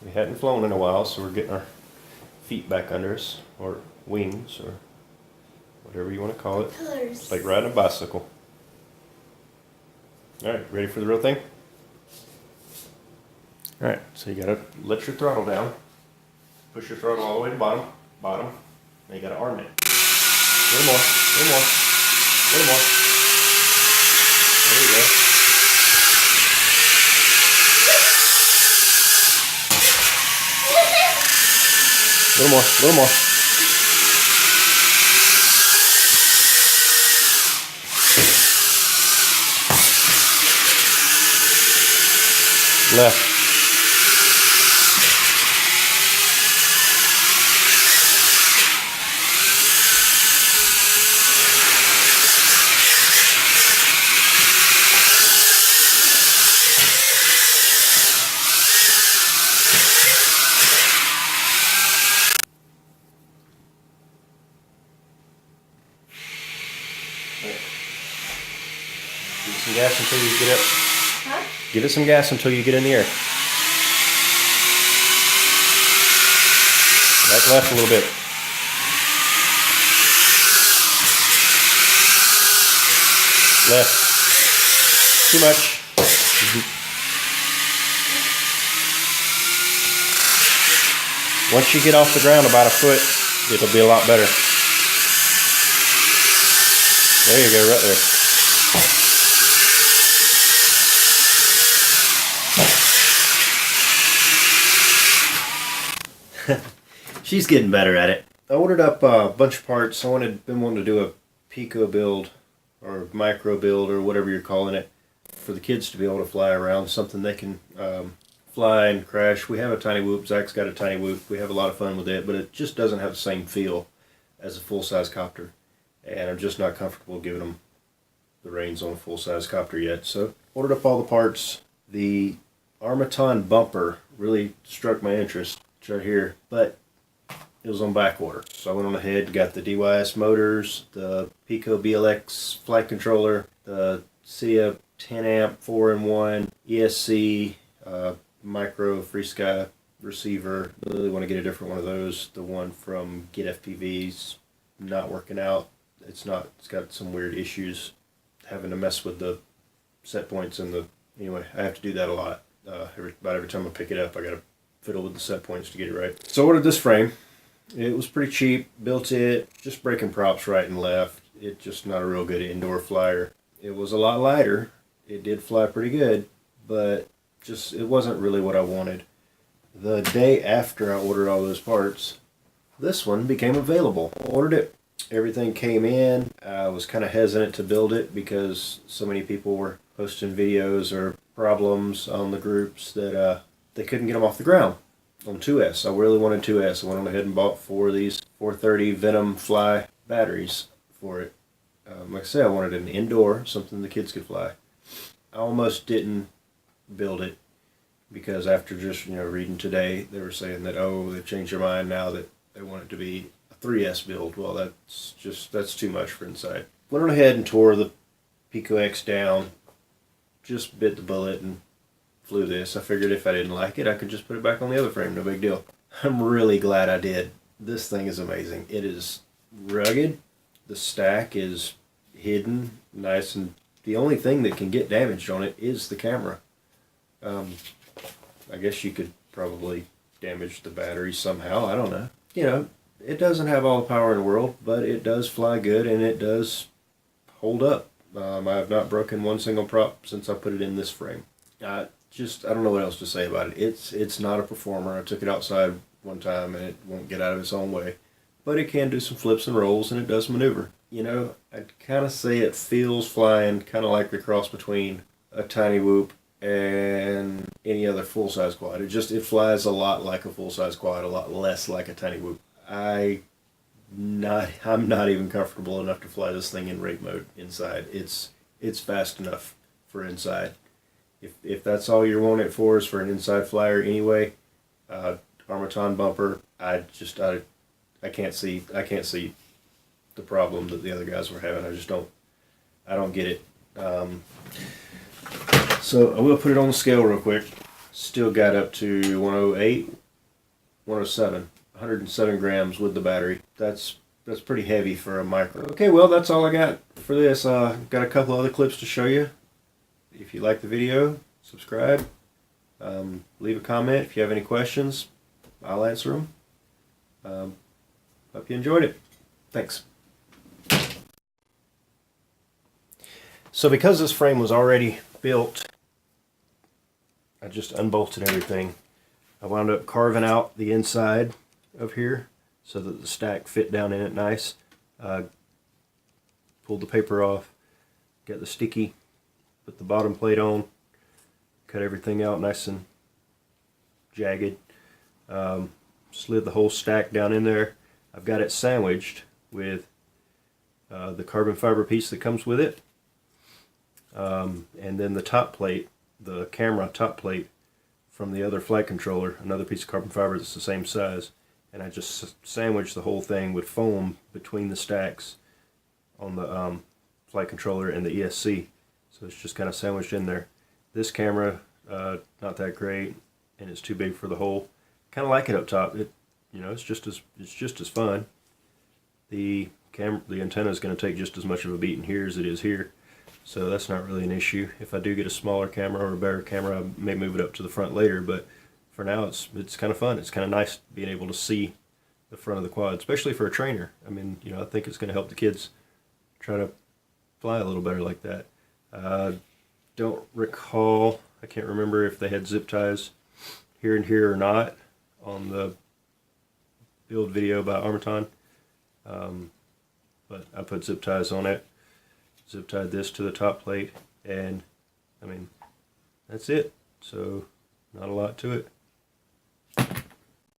We hadn't flown in a while, so we're getting our feet back under us, or wings, or whatever you want to call it. It's like riding a bicycle. Alright, ready for the real thing? Alright, so you gotta let your throttle down. Push your throttle all the way to bottom. Now you gotta arm it. A little more, a little more, a little more. There you go. A little more, a little more. Left. Give it some gas until you get up. Huh? Give it some gas until you get in the air. Back left a little bit. Left. Too much. Once you get off the ground about a foot, it'll be a lot better. There you go, right there. She's getting better at it. I ordered up a bunch of parts. Been wanting to do a pico build or micro build or whatever you're calling it for the kids to be able to fly around. Something they can fly and crash. We have a tiny whoop. Zach's got a tiny whoop. We have a lot of fun with it, but it just doesn't have the same feel as a full-size copter. And I'm just not comfortable giving them the reins on a full-size copter yet. So ordered up all the parts. The Armattan bumper really struck my interest. It's right here, but it was on back order. So I went on ahead, got the DYS motors, the picoBLX flight controller, the Cicada 10 amp 4-in-1 ESC micro free sky receiver. I really want to get a different one of those. The one from Get FPV's not working out. It's got some weird issues, having to mess with the set points and anyway, I have to do that a lot. About every time I pick it up, I gotta fiddle with the set points to get it right. So I ordered this frame. It was pretty cheap, built it, just breaking props right and left. It's just not a real good indoor flyer. It was a lot lighter. It did fly pretty good, but it wasn't really what I wanted. The day after I ordered all those parts, this one became available. I ordered it. Everything came in. I was kind of hesitant to build it because so many people were posting videos or problems on the groups that they couldn't get them off the ground on 2S. I really wanted 2S. I went on ahead and bought 4 of these 430 Venum fly batteries for it. Like I said, I wanted an indoor, something the kids could fly. I almost didn't build it because after just reading today, they were saying that they've changed their mind now that they want it to be a 3S build. Well, that's too much for inside. Went on ahead and tore the picoBLX down, just bit the bullet and flew this. I figured if I didn't like it, I could just put it back on the other frame, no big deal. I'm really glad I did. This thing is amazing. It is rugged. The stack is hidden, nice, and the only thing that can get damaged on it is the camera. I guess you could probably damage the battery somehow, I don't know. It doesn't have all the power in the world, but it does fly good and it does hold up. I have not broken one single prop since I put it in this frame. I don't know what else to say about it. It's not a performer. I took it outside one time and it won't get out of its own way. But it can do some flips and rolls and it does maneuver. I'd kind of say it feels flying kind of like the cross between a tiny whoop and any other full-size quad. It flies a lot like a full-size quad, a lot less like a tiny whoop. I'm not even comfortable enough to fly this thing in rate mode inside. It's fast enough for inside. If that's all you're wanting it for is for an inside flyer anyway, Armattan bumper, I can't see the problem that the other guys were having. I don't get it. So I will put it on the scale real quick Still got up to 108, 107, 107 grams with the battery. That's pretty heavy for a micro. Okay, well, that's all I got for this. Got a couple other clips to show you. If you like the video, subscribe. Leave a comment if you have any questions. I'll answer them. Hope you enjoyed it. Thanks. So because this frame was already built, I just unbolted everything. I wound up carving out the inside of here so that the stack fit down in it nice. Pulled the paper off, got the sticky, put the bottom plate on, cut everything out nice and jagged. Slid the whole stack down in there. I've got it sandwiched with the carbon fiber piece that comes with it, and then the top plate, the camera top plate from the other flight controller, another piece of carbon fiber that's the same size, and I just sandwiched the whole thing with foam between the stacks on the flight controller and the ESC, so it's just kind of sandwiched in there. This camera, not that great, and it's too big for the hole. Kind of like it up top. It's just as fun. The antenna is going to take just as much of a beating here as it is here, so that's not really an issue. If I do get a smaller camera or a better camera, I may move it up to the front later, but for now it's kind of fun. It's kind of nice being able to see the front of the quad, especially for a trainer. I mean, I think it's going to help the kids try to fly a little better like that. Don't recall, I can't remember if they had zip ties here and here or not on the build video by Armattan, but I put zip ties on it, zip tied this to the top plate, and I mean, that's it. So not a lot to it.